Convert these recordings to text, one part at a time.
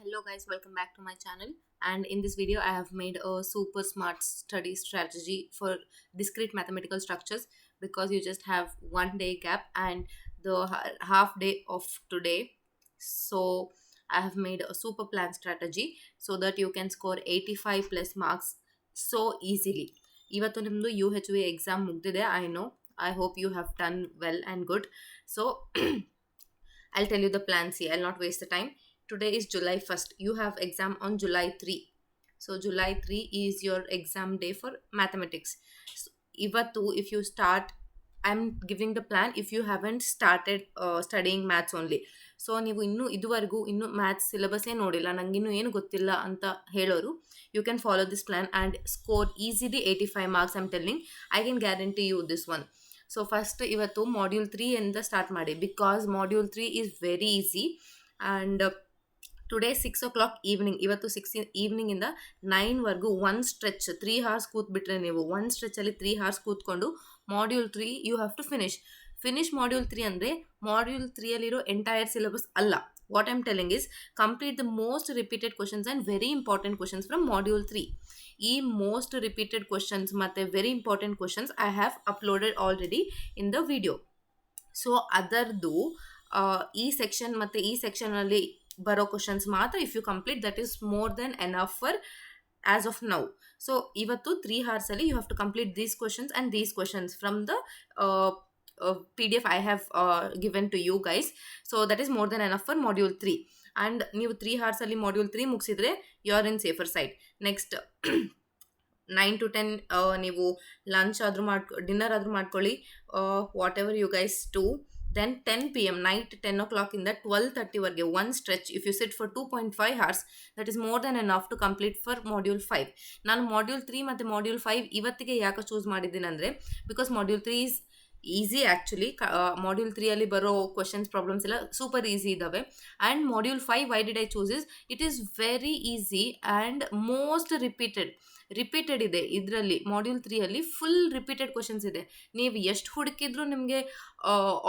Hello guys, welcome back to my channel. And in this video I have made a super smart study strategy for discrete mathematical structures, because you just have 1 day gap and the half day of today. So I have made a super plan strategy so that you can score 85 plus marks so easily. ಇವತ್ತು ನಿಮ್ಮದು U H V exam ಮುಗ್ದಿದೆ. I know, I hope you have done well and good. So I'll tell you the plan. See, I'll not waste the time. Today is July 1st. You have exam on July 3. So July 3 is your exam day for mathematics. So, Ivattu, if you start, I'm giving the plan if you haven't started studying maths only. So ನೀವು ಇನ್ನೂ ಇದುವರೆಗೂ ಇನ್ನೂ maths ಸಿಲೆಬಸ್ಸೇ ನೋಡಿಲ್ಲ, ನನಗಿನ್ನೂ ಏನು ಗೊತ್ತಿಲ್ಲ ಅಂತ ಹೇಳೋರು, you can follow this plan and score easily 85 marks. I'm telling, I can guarantee you this one. So first ಇವತ್ತು ಮಾಡ್ಯೂಲ್ 3 ಅಂತ ಸ್ಟಾರ್ಟ್ ಮಾಡಿ, because module 3 is very easy. And today 6 o'clock evening, ಇವತ್ತು 6 ಈವ್ನಿಂಗಿಂದ 9ವರೆಗೂ ಒನ್ ಸ್ಟ್ರೆಚ್ 3 hours ಕೂತ್ಬಿಟ್ರೆ ನೀವು one ಸ್ಟ್ರೆಚಲ್ಲಿ 3 hours ಕೂತ್ಕೊಂಡು module 3 you have to finish module 3 ಅಂದರೆ ಮಾಡ್ಯೂಲ್ 3ಯಲ್ಲಿರೋ ಎಂಟೈರ್ ಸಿಲೆಬಸ್ ಅಲ್ಲ. What I'm telling is complete the most repeated questions and very important questions from module 3. ಈ ಮೋಸ್ಟ್ ರಿಪೀಟೆಡ್ ಕ್ವಶನ್ಸ್ ಮತ್ತು very important questions I have uploaded already in the video. So ಅದರದ್ದು ಈ section ಮತ್ತು ಈ ಸೆಕ್ಷನಲ್ಲಿ ಬರೋ questions ಮಾತ್ರ if you complete, that is more than enough for as of now. So ಇವತ್ತು 3 hoursಲ್ಲಿ you have to complete these questions and these questions from the PDF I have given to you guys. So that is more than enough for module 3. And ನೀವು 3 hoursಲ್ಲಿ module 3 ಮುಗಿಸಿದ್ರೆ you are in safer side. Next 9 to 10 ನೀವು lunch ಆದರೂ dinner ಆದರೂ ಮಾಡ್ಕೊಳ್ಳಿ, whatever you guys to. Then 10 PM night 10 o'clock ಇಂದ 12:30ವರೆಗೆ one stretch. If you sit for 2.5 hours, that is more than enough to complete for module 5. ನಾನು module 3 ಮತ್ತು module 5 ಇವತ್ತಿಗೆ ಯಾಕೆ ಚೂಸ್ ಮಾಡಿದ್ದೀನಿ ಅಂದರೆ, because module 3 is easy actually. Module 3ಅಲ್ಲಿ ಬರೋ ಕ್ವಶನ್ಸ್ ಪ್ರಾಬ್ಲಮ್ಸ್ ಎಲ್ಲ ಸೂಪರ್ ಈಸಿ ಇದ್ದಾವೆ. And module 5 why did I choose is it is very easy and most repeated ಇದೆ. ಇದರಲ್ಲಿ ಮಾಡ್ಯೂಲ್ 3ಅಲ್ಲಿ ಫುಲ್ ರಿಪೀಟೆಡ್ ಕ್ವಶನ್ಸ್ ಇದೆ. ನೀವು ಎಷ್ಟು ಹುಡುಕಿದ್ರೂ ನಿಮಗೆ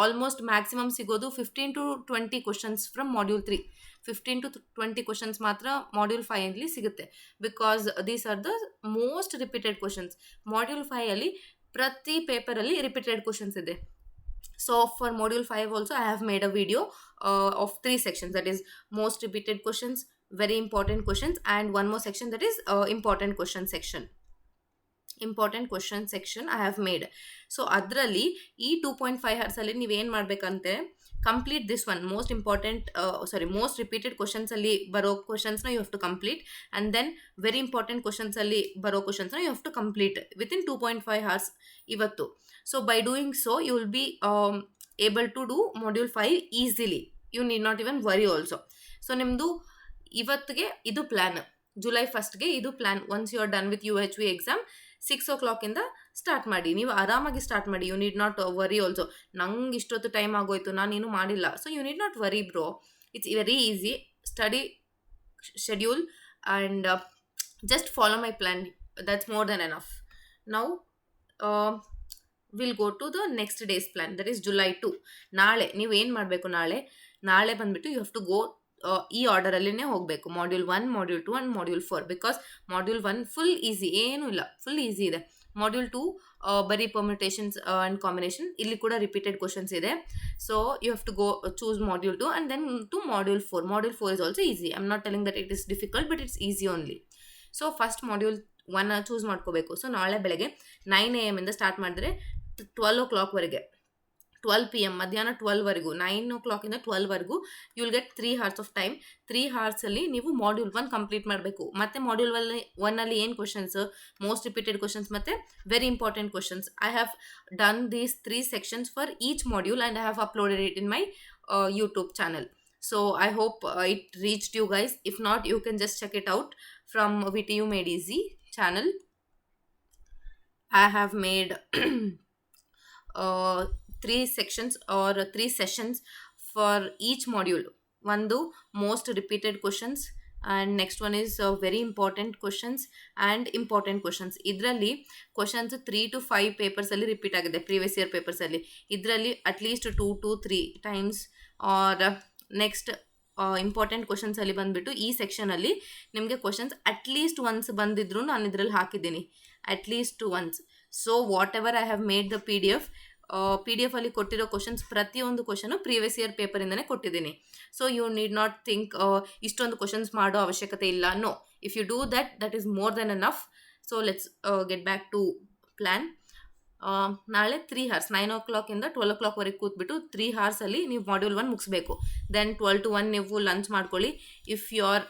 ಆಲ್ಮೋಸ್ಟ್ ಮ್ಯಾಕ್ಸಿಮಮ್ ಸಿಗೋದು 15 to 20 questions from module 3. 15 to 20 questions ಮಾತ್ರ ಮಾಡ್ಯೂಲ್ 5ಅಲ್ಲಿ ಸಿಗುತ್ತೆ, because these are the most repeated questions. Module 5ಅಲ್ಲಿ ಪ್ರತಿ ಪೇಪರಲ್ಲಿ ರಿಪೀಟೆಡ್ ಕ್ವಶನ್ಸ್ ಇದೆ. So for module 5 also I have made a video of 3 sections, that is most repeated questions, very important questions, and one more section that is important question section I have made. So ಅದರಲ್ಲಿ ಈ 2.5 hoursಲ್ಲಿ ನೀವೇನು ಮಾಡಬೇಕಂತೆ, complete this one most repeated ಕ್ವಶನ್ಸಲ್ಲಿ ಬರೋ ಕ್ವಶನ್ಸ್ನ you have to complete, and then very important ಕ್ವಶನ್ಸಲ್ಲಿ ಬರೋ ಕ್ವಶನ್ಸ್ನ you have to complete within 2.5 hours ಇವತ್ತು. So by doing so you will be able to do module 5 easily. You need not even worry also. So ನಿಮ್ಮದು ಇವತ್ತಿಗೆ ಇದು plan, July 1st ಇದು plan. Once you are done with you H V exam 6 o'clock ಇಂದ start ಮಾಡಿ. ನೀವು ಆರಾಮಾಗಿ start ಮಾಡಿ. You need not worry also, ನಂಗೆ ಇಷ್ಟೊತ್ತು ಟೈಮ್ ಆಗೋಯ್ತು ನಾನೇನು ಮಾಡಿಲ್ಲ. So you need not worry bro, it's very easy. Study schedule and just follow my plan. That's more than enough. Now we'll go to the next day's plan, that is July 2. ನಾಳೆ ನೀವು ಏನು ಮಾಡಬೇಕು, ನಾಳೆ ಬಂದುಬಿಟ್ಟು you have to ಗೋ ಈ ಆರ್ಡರಲ್ಲಿನೇ ಹೋಗಬೇಕು. Module 1, module 2 and module 4. Because module 1 full easy, ಏನೂ ಇಲ್ಲ, ಫುಲ್ ಈಸಿ ಇದೆ. ಮಾಡ್ಯೂಲ್ 2 ಬರೀ ಪರ್ಮ್ಯುಟೇಷನ್ಸ್ ಆ್ಯಂಡ್ ಕಾಂಬಿನೇಷನ್, ಇಲ್ಲಿ ಕೂಡ ರಿಪೀಟೆಡ್ ಕ್ವಶನ್ಸ್ ಇದೆ. So you have to go choose module 2 and then to module 4. Module 4 is also easy. I am not telling that it is difficult, but it's easy only. So first module 1 choose ಮಾಡ್ಕೋಬೇಕು. So ನಾಳೆ ಬೆಳಗ್ಗೆ 9 AM ಇಂದ start ಮಾಡಿದ್ರೆ 12 o'clockವರೆಗೆ, 12 PM ಮಧ್ಯಾಹ್ನ 12ವರೆಗೂ, 9 o'clock ಇಂದ 12ವರೆಗೂ you will get 3 hours of time. 3 hoursಲ್ಲಿ ನೀವು ಮಾಡ್ಯೂಲ್ 1 ಕಂಪ್ಲೀಟ್ ಮಾಡಬೇಕು. ಮತ್ತು ಮಾಡ್ಯೂಲ್ 1ಅಲ್ಲಿ ಏನು ಕ್ವಶನ್ಸ್, ಮೋಸ್ಟ್ ರಿಪೀಟೆಡ್ ಕ್ವಶನ್ಸ್ ಮತ್ತು very important questions, I have done these 3 sections for each module and I have uploaded it in my YouTube channel. So I hope it reached you guys. If not, you can just check it out from VTU Made Easy channel. I have made 3 sections or 3 sessions for each module. One do most repeated questions, and next one is very important questions and important questions. ಇದರಲ್ಲಿ questions 3 to 5 ಪೇಪರ್ಸಲ್ಲಿ repeat ಆಗಿದೆ, previous year ಪೇಪರ್ಸಲ್ಲಿ. ಇದರಲ್ಲಿ at least 2 to 3 times. Or next important ಕ್ವಶನ್ಸಲ್ಲಿ ಬಂದುಬಿಟ್ಟು ಈ ಸೆಕ್ಷನಲ್ಲಿ ನಿಮಗೆ ಕ್ವಶನ್ಸ್ ಅಟ್ಲೀಸ್ಟ್ ಒನ್ಸ್ ಬಂದಿದ್ರು ನಾನು ಇದರಲ್ಲಿ ಹಾಕಿದ್ದೀನಿ, at least once. So whatever I have made the P D ಎಫಲ್ಲಿ ಕೊಟ್ಟಿರೋ ಕ್ವಶನ್ಸ್ ಪ್ರತಿಯೊಂದು ಕ್ವಶನು ಪ್ರೀವಿಯಸ್ ಇಯರ್ ಪೇಪರಿಂದನೇ ಕೊಟ್ಟಿದ್ದೀನಿ. So you need not think ಇಷ್ಟೊಂದು ಕ್ವಶನ್ಸ್ ಮಾಡೋ ಅವಶ್ಯಕತೆ ಇಲ್ಲ. No, if you do that is more than enough. So let's get back to plan. ನಾಳೆ 3 hours 9 o'clock 12 o'clock ಕೂತ್ಬಿಟ್ಟು 3 hoursಲ್ಲಿ ನೀವು ಮಾಡ್ಯೂಲ್ 1 ಮುಗಿಸ್ಬೇಕು. ದೆನ್ 12 to 1 ನೀವು ಲಂಚ್ ಮಾಡ್ಕೊಳ್ಳಿ. If you are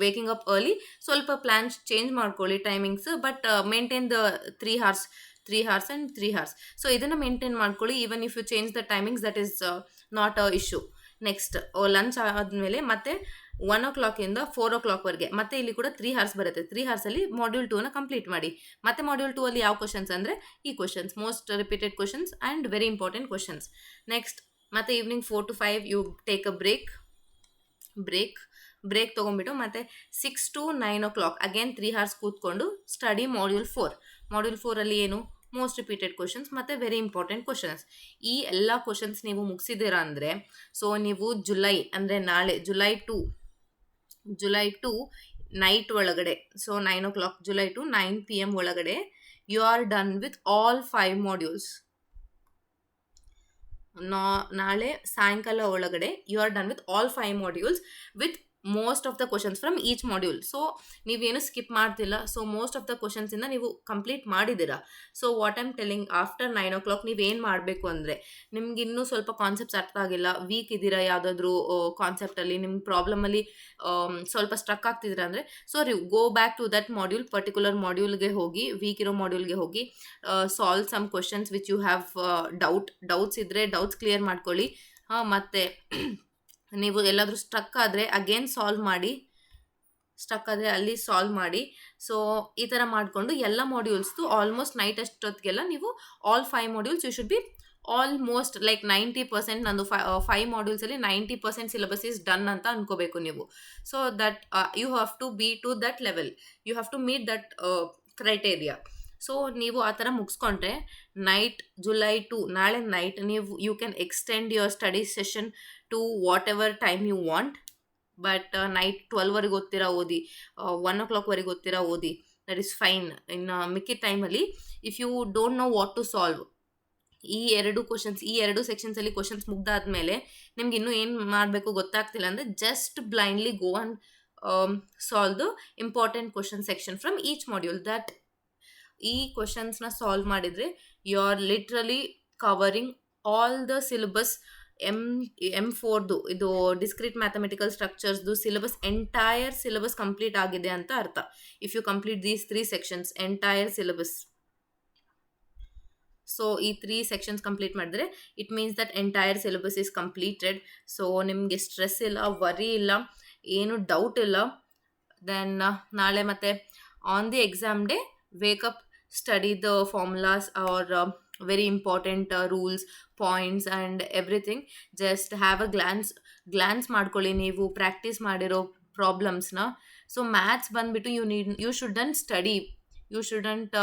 waking up early, ಸ್ವಲ್ಪ ಪ್ಲ್ಯಾನ್ ಚೇಂಜ್ ಮಾಡ್ಕೊಳ್ಳಿ timings, but maintain the 3 hours and 3 hours. So ಇದನ್ನು maintain ಮಾಡ್ಕೊಳ್ಳಿ. Even if you change the timings, that is not a issue. Next lunch ಆದಮೇಲೆ ಮತ್ತೆ 1 o'clock 4 o'clock ಮತ್ತೆ ಇಲ್ಲಿ ಕೂಡ 3 hours ಬರುತ್ತೆ. 3 hoursಲ್ಲಿ ಮಾಡ್ಯೂಲ್ 2ನ ಕಂಪ್ಲೀಟ್ ಮಾಡಿ. ಮತ್ತೆ ಮಾಡ್ಯೂಲ್ 2ಅಲ್ಲಿ ಯಾವ ಕ್ವಶನ್ಸ್ ಅಂದರೆ ಈ questions, most repeated questions and very important questions. Next ಮತ್ತೆ evening 4 to 5 you take a break ತೊಗೊಂಡ್ಬಿಟ್ಟು ಮತ್ತೆ 6 to 9 o'clock ಅಗೇನ್ 3 hours ಕೂತ್ಕೊಂಡು ಸ್ಟಡಿ ಮಾಡ್ಯೂಲ್ 4ಅಲ್ಲಿ ಏನು ಮೋಸ್ಟ್ ರಿಪೀಟೆಡ್ ಕ್ವಶನ್ಸ್ ಮತ್ತು ವೆರಿ ಇಂಪಾರ್ಟೆಂಟ್ ಕ್ವಶನ್ಸ್. ಈ ಎಲ್ಲ ಕ್ವಶನ್ಸ್ ನೀವು ಮುಗಿಸಿದ್ದೀರಾ ಅಂದರೆ, ಸೊ ನೀವು ಜುಲೈ ಅಂದರೆ ನಾಳೆ ಜುಲೈ 2 ನೈಟ್ ಒಳಗಡೆ, ಸೊ 9 o'clock ಜುಲೈ 2 9 PM ಒಳಗಡೆ you are done with all 5 modules. ನಾಳೆ ಸಾಯಂಕಾಲ ಒಳಗಡೆ you are done with all 5 modules with most of the questions from each module. So ನೀವೇನು ಸ್ಕಿಪ್ ಮಾಡ್ತಿಲ್ಲ. ಸೊ ಮೋಸ್ಟ್ ಆಫ್ ದ ಕ್ವಶನ್ಸಿಂದ ನೀವು complete ಮಾಡಿದ್ದೀರಾ. So what I'm telling, after 9 o'clock ನೀವೇನು ಮಾಡಬೇಕು ಅಂದರೆ, ನಿಮ್ಗೆ ಇನ್ನೂ ಸ್ವಲ್ಪ ಕಾನ್ಸೆಪ್ಟ್ಸ್ ಅರ್ಥ ಆಗಿಲ್ಲ, ವೀಕ್ ಇದ್ದೀರಾ ಯಾವುದಾದ್ರೂ ಕಾನ್ಸೆಪ್ಟಲ್ಲಿ, ನಿಮ್ಮ ಪ್ರಾಬ್ಲಮಲ್ಲಿ ಸ್ವಲ್ಪ ಸ್ಟ್ರಕ್ ಆಗ್ತಿದ್ದೀರಾ ಅಂದರೆ, so go back to that module, particular ಮಾಡ್ಯೂಲ್ಗೆ ಹೋಗಿ, ವೀಕ್ ಇರೋ ಮಾಡ್ಯೂಲ್ಗೆ ಹೋಗಿ, solve some questions which you have doubts ಇದ್ದರೆ ಡೌಟ್ಸ್ ಕ್ಲಿಯರ್ ಮಾಡ್ಕೊಳ್ಳಿ. ಮತ್ತು ನೀವು ಎಲ್ಲಾದರೂ ಸ್ಟ್ರಕ್ ಆದರೆ ಅಗೇನ್ ಅಲ್ಲಿ ಸಾಲ್ವ್ ಮಾಡಿ. ಸೊ ಈ ಥರ ಮಾಡಿಕೊಂಡು ಎಲ್ಲ ಮಾಡ್ಯೂಲ್ಸ್ದು ಆಲ್ಮೋಸ್ಟ್ ನೈಟ್ ಅಷ್ಟೊತ್ತಿಗೆಲ್ಲ ನೀವು all 5 modules you should be almost like 90%. ನಂದು 5 modules 90% ಸಿಲೆಬಸ್ ಈಸ್ ಡನ್ ಅಂತ ಅನ್ಕೋಬೇಕು ನೀವು. So that you have to be to that level, you have to meet that criteria. So ನೀವು ಆ ಥರ ಮುಗಿಸ್ಕೊಂಡ್ರೆ ಜುಲೈ 2 ನಾಳೆ night you can extend your study session to whatever time you want. But night 12 ಓದ್ತೀರಾ ಓದಿ, 1 o'clock ಓದ್ತೀರಾ ಓದಿ, that is fine. ಇನ್ನು ಮಿಕ್ಕಿದ ಟೈಮಲ್ಲಿ if you don't know what to solve, ಈ ಎರಡು ಸೆಕ್ಷನ್ಸಲ್ಲಿ ಕ್ವಶನ್ಸ್ ಮುಗ್ದಾದ್ಮೇಲೆ ನಿಮ್ಗೆ ಇನ್ನೂ ಏನು ಮಾಡಬೇಕು ಗೊತ್ತಾಗ್ತಿಲ್ಲ ಅಂದರೆ, just blindly go and solve the important question section from each module. That ಈ ಕ್ವಶನ್ಸ್ನ ಸಾಲ್ವ್ ಮಾಡಿದರೆ you are literally covering all the syllabus. M4 ಇದು ಡಿಸ್ಕ್ರೀಟ್ ಮ್ಯಾಥಮೆಟಿಕಲ್ ಸ್ಟ್ರಕ್ಚರ್ಸ್ದು ಸಿಲೆಬಸ್, ಎಂಟೈರ್ ಸಿಲೆಬಸ್ ಕಂಪ್ಲೀಟ್ ಆಗಿದೆ ಅಂತ ಅರ್ಥ. If you complete these 3 sections, entire syllabus. ಸೊ ಈ 3 sections ಕಂಪ್ಲೀಟ್ ಮಾಡಿದ್ರೆ it means that entire syllabus is completed. So ನಿಮಗೆ stress ಇಲ್ಲ, ವರಿ ಇಲ್ಲ, ಏನು ಡೌಟ್ ಇಲ್ಲ. ದೆನ್ ನಾಳೆ ಮತ್ತೆ on the exam day wake up, study the formulas or very important rules, points and everything. Just have a glance ಮಾಡ್ಕೊಳ್ಳಿ ನೀವು practice ಮಾಡಿರೋ ಪ್ರಾಬ್ಲಮ್ಸ್ನ. ಸೊ ಮ್ಯಾಥ್ಸ್ ಬಂದುಬಿಟ್ಟು you shouldn't study, you shouldn't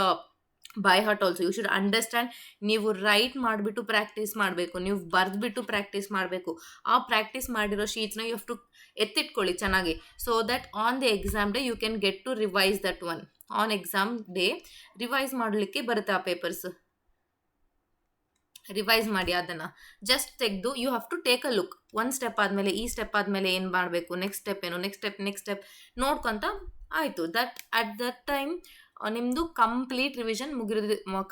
by heart also, you should understand. ನೀವು write ಮಾಡಿಬಿಟ್ಟು practice ಮಾಡಬೇಕು, ನೀವು ಬರೆದ್ಬಿಟ್ಟು ಪ್ರಾಕ್ಟೀಸ್ ಮಾಡಬೇಕು. ಆ ಪ್ರಾಕ್ಟೀಸ್ ಮಾಡಿರೋ ಶೀಟ್ಸ್ನ ಯು ಹ್ಯಾವ್ ಟು ಎತ್ತಿಟ್ಕೊಳ್ಳಿ ಚೆನ್ನಾಗಿ. So that on the exam day you can get to revise that one. On exam day revise ಮಾಡಲಿಕ್ಕೆ ಬರುತ್ತೆ ಆ ಪೇಪರ್ಸ್. ರಿವೈಸ್ ಮಾಡಿ ಅದನ್ನು ಜಸ್ಟ್ ತೆಗೆದು you have to take a look. ಒಂದು ಸ್ಟೆಪ್ ಆದಮೇಲೆ ಈ ಸ್ಟೆಪ್ ಆದಮೇಲೆ ಏನು ಮಾಡಬೇಕು, ನೆಕ್ಸ್ಟ್ ಸ್ಟೆಪ್ ಏನು, ನೆಕ್ಸ್ಟ್ ಸ್ಟೆಪ್ ನೋಡ್ಕೊತ ಆಯಿತು. ಅಟ್ ದಟ್ ಟೈಮ್ ನಿಮ್ಮದು ಕಂಪ್ಲೀಟ್ ರಿವಿಷನ್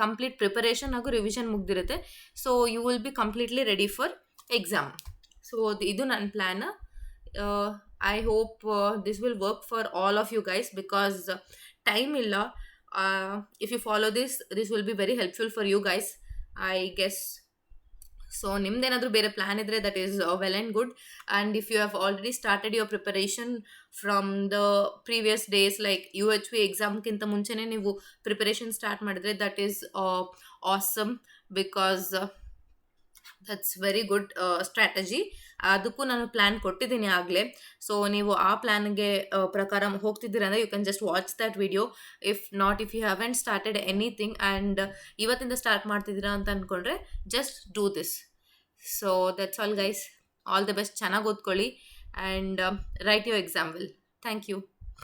ಕಂಪ್ಲೀಟ್ ಪ್ರಿಪರೇಷನ್ ಹಾಗೂ ರಿವಿಷನ್ ಮುಗ್ದಿರುತ್ತೆ. So you will be completely ready for exam. So ಇದು ನನ್ನ plan. I hope this will work for all of you guys because time illa. If you follow this will be very helpful for you guys, I guess. So ನಿಮ್ದೇನಾದರೂ ಬೇರೆ plan ಇದ್ದರೆ that is well and good. And if you have already started your preparation from the previous days, like UHV ಎಕ್ಸಾಮ್ಗಿಂತ ಮುಂಚೆನೇ ನೀವು preparation start ಮಾಡಿದ್ರೆ that is awesome because that's very good strategy. ಅದಕ್ಕೂ ನಾನು plan ಕೊಟ್ಟಿದ್ದೀನಿ ಆಗಲೇ. So ನೀವು ಆ ಪ್ಲ್ಯಾನ್ಗೆ ಪ್ರಕಾರ ಹೋಗ್ತಿದ್ದೀರಾ ಅಂದರೆ you can just watch that video. If you haven't started anything and ಇವತ್ತಿಂದ ಸ್ಟಾರ್ಟ್ ಮಾಡ್ತಿದ್ದೀರಾ ಅಂತ ಅಂದ್ಕೊಂಡ್ರೆ just do this. So that's all guys. All the best, ಚೆನ್ನಾಗಿ ಓದ್ಕೊಳ್ಳಿ and write your exam well. Thank you.